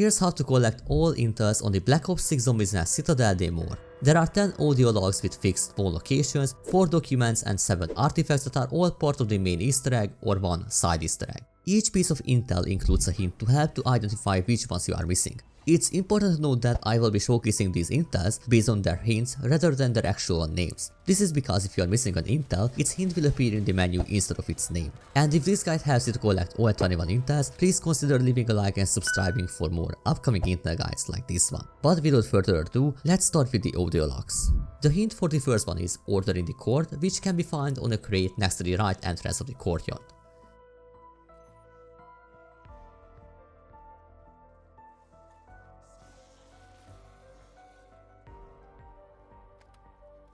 Here's how to collect all intels on the Black Ops 6 Zombies Nest Citadel demo. There are 10 audio logs with fixed spawn locations, 4 documents and 7 artifacts that are all part of the main easter egg or one side easter egg. Each piece of intel includes a hint to help to identify which ones you are missing. It's important to note that I will be showcasing these intels based on their hints rather than their actual names. This is because if you are missing an intel, its hint will appear in the menu instead of its name. And if this guide helps you to collect all 21 intels, please consider leaving a like and subscribing for more upcoming intel guides like this one. But without further ado, let's start with the audio logs. The hint for the first one is Order in the Court, which can be found on a crate next to the right entrance of the courtyard.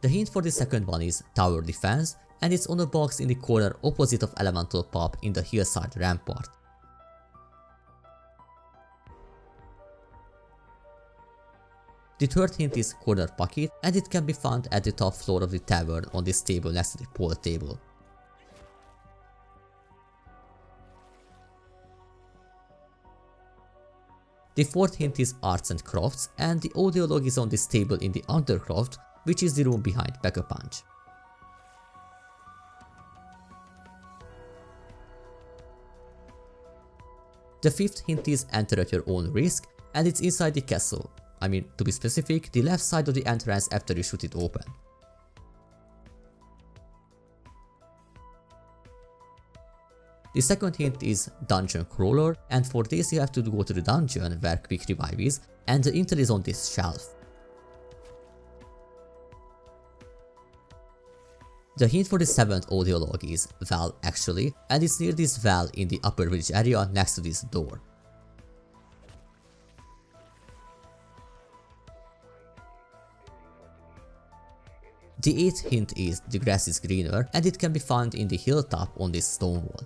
The hint for the second one is Tower Defense, and it's on a box in the corner opposite of Elemental Pub in the hillside rampart. The third hint is Corner Pocket, and it can be found at the top floor of the tavern on this table next to the pool table. The fourth hint is Arts and Crafts, and the audio log is on this table in the Undercroft, which is the room behind Pack-a-Punch. The fifth hint is Enter at your own risk, and it's inside the castle. I mean, to be specific, the left side of the entrance after you shoot it open. The second hint is Dungeon Crawler, and for this you have to go to the dungeon where Quick Revive is, and the intel is on this shelf. The hint for the seventh audio log is Well Actually, and it's near this well in the upper village area next to this door. The eighth hint is The Grass is Greener, and it can be found in the hilltop on this stone wall.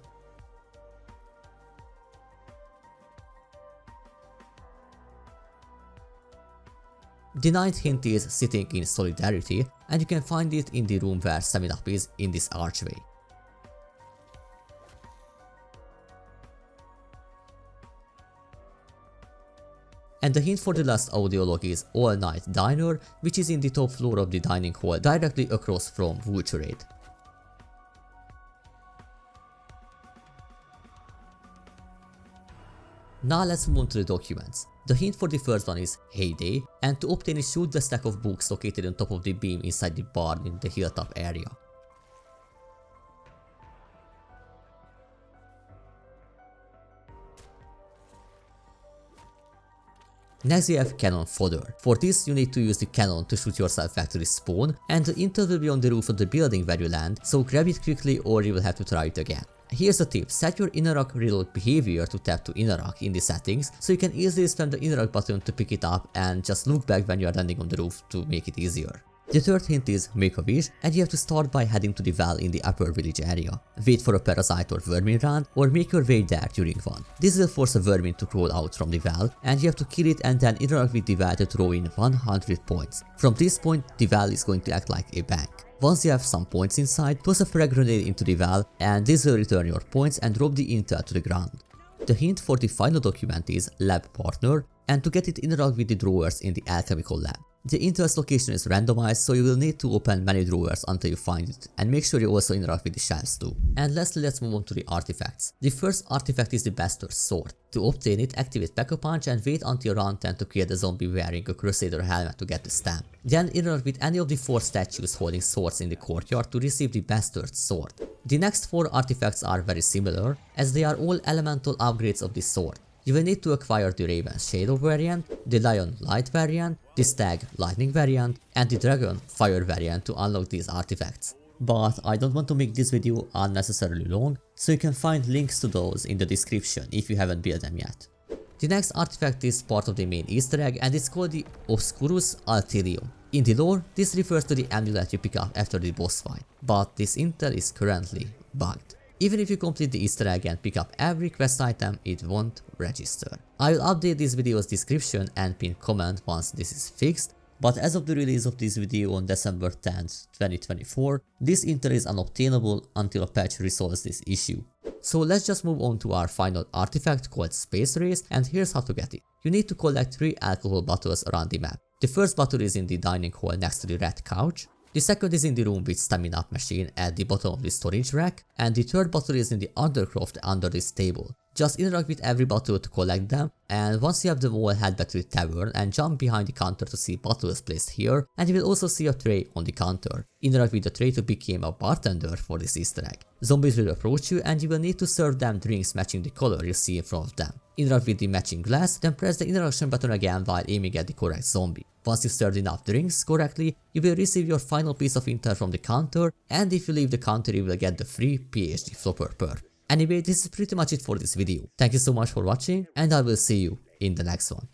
The ninth hint is Sitting in Solidarity, and you can find it in the room where Seminap is in this archway. And the hint for the last audio log is All Night Diner, which is in the top floor of the dining hall directly across from Vulturade. Now let's move on to the documents. The hint for the first one is Heyday, and to obtain it, shoot the stack of books located on top of the beam inside the barn in the hilltop area. Next you have Cannon Fodder. For this you need to use the cannon to shoot yourself back to the spawn, and the intel will be on the roof of the building where you land, so grab it quickly or you will have to try it again. Here's a tip, set your Inarak reload behavior to tap to Inarak in the settings, so you can easily spam the Inarak button to pick it up and just look back when you are landing on the roof to make it easier. The third hint is Make a Wish, and you have to start by heading to the well in the upper village area. Wait for a parasite or vermin run, or make your way there during one. This will force a vermin to crawl out from the well, and you have to kill it and then interact with the well to throw in 100 points. From this point, the well is going to act like a bank. Once you have some points inside, toss a frag grenade into the well, and this will return your points and drop the intel to the ground. The hint for the final document is Lab Partner, and to get it interact with the drawers in the alchemical lab. The intel's location is randomized, so you will need to open many drawers until you find it, and make sure you also interact with the shelves too. And lastly, let's move on to the artifacts. The first artifact is the Bastard Sword. To obtain it, activate Pack-a-Punch and wait until round 10 to kill the zombie wearing a Crusader helmet to get the stamp. Then interact with any of the 4 statues holding swords in the courtyard to receive the Bastard Sword. The next 4 artifacts are very similar, as they are all elemental upgrades of the sword. You will need to acquire the Raven Shadow variant, the Lion Light variant, the Stag Lightning variant, and the Dragon Fire variant to unlock these artifacts. But I don't want to make this video unnecessarily long, so you can find links to those in the description if you haven't built them yet. The next artifact is part of the main easter egg, and it's called the Obscurus Altilium. In the lore, this refers to the amulet you pick up after the boss fight, but this intel is currently bugged. Even if you complete the easter egg and pick up every quest item, it won't register. I will update this video's description and pin comment once this is fixed, but as of the release of this video on December 10th, 2024, this intel is unobtainable until a patch resolves this issue. So let's just move on to our final artifact called Space Race, and here's how to get it. You need to collect 3 alcohol bottles around the map. The first bottle is in the dining hall next to the red couch. The second is in the room with stamina up machine at the bottom of the storage rack, and the third bottle is in the undercroft under this table. Just interact with every bottle to collect them, and once you have them all, head back to the tavern and jump behind the counter to see bottles placed here, and you will also see a tray on the counter. Interact with the tray to become a bartender for this easter egg. Zombies will approach you and you will need to serve them drinks matching the color you see in front of them. Interact with the matching glass, then press the interaction button again while aiming at the correct zombie. Once you served enough drinks correctly, you will receive your final piece of intel from the counter, and if you leave the counter you will get the free PhD Flopper perk. Anyway, this is pretty much it for this video. Thank you so much for watching, and I will see you in the next one.